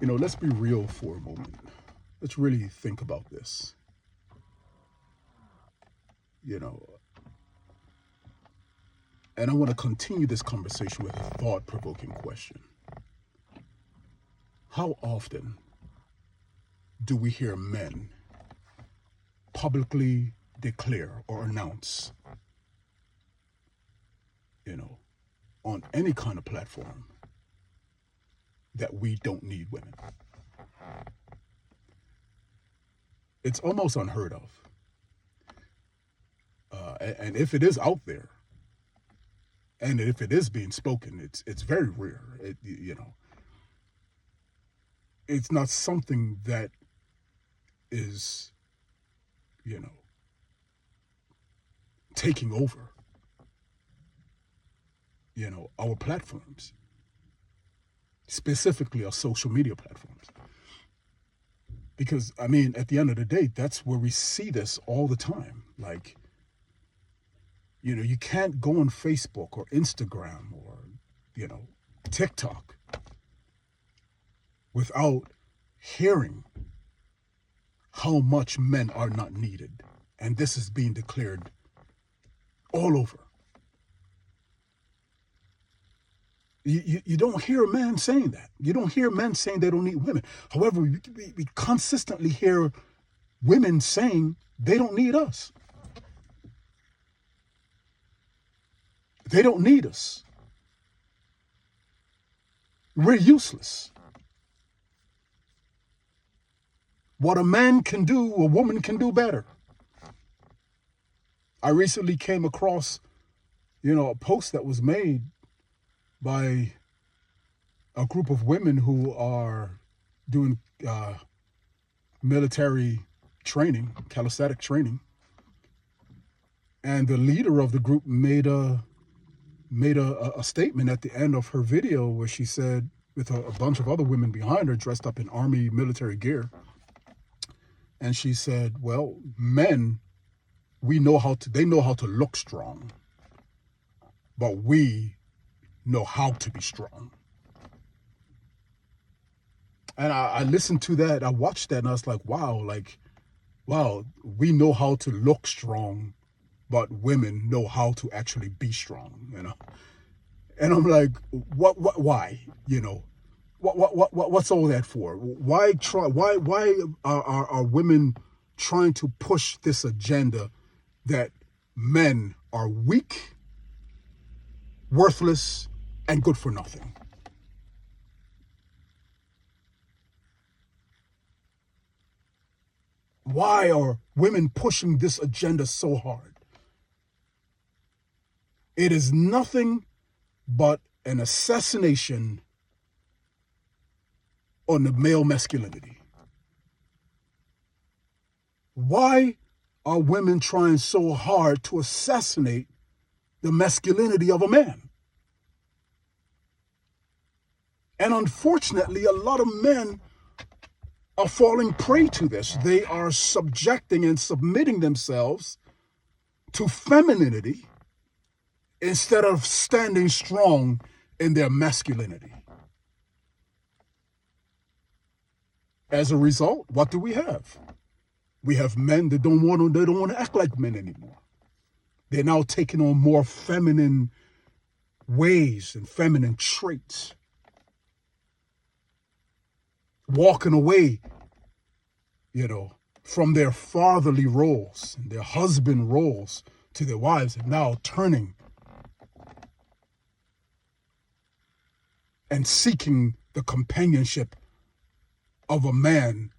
Let's be real for a moment. Let's really think about this. You know, and I want to continue this conversation with a thought-provoking question. How often do we hear men publicly declare or announce, on any kind of platform, that we don't need women? It's almost unheard of. And if it is out there, and if it is being spoken, it's very rare. It's not something that is, taking over, our platforms, specifically our social media platforms. Because, at the end of the day, that's where we see this all the time. Like, you can't go on Facebook or Instagram or, TikTok without hearing how much men are not needed. And this is being declared all over. You don't hear men saying that. You don't hear men saying they don't need women. However, we consistently hear women saying they don't need us. They don't need us. We're useless. What a man can do, a woman can do better. I recently came across, a post that was made by a group of women who are doing military training, calisthenic training. And the leader of the group made a statement at the end of her video where she said, with a bunch of other women behind her dressed up in army military gear, and she said, well, men, they know how to look strong, but we know how to be strong. And I listened to that, I watched that, and I was like, wow, we know how to look strong, but women know how to actually be strong, And I'm like, why, what's all that for? Why are women trying to push this agenda that men are weak, worthless, and good for nothing? Why are women pushing this agenda so hard? It is nothing but an assassination on the male masculinity. Why are women trying so hard to assassinate the masculinity of a man? And unfortunately, a lot of men are falling prey to this. They are subjecting and submitting themselves to femininity instead of standing strong in their masculinity. As a result, what do we have? We have men that don't want to act like men anymore. They're now taking on more feminine ways and feminine traits. Walking away, from their fatherly roles and their husband roles to their wives, and now turning and seeking the companionship of a man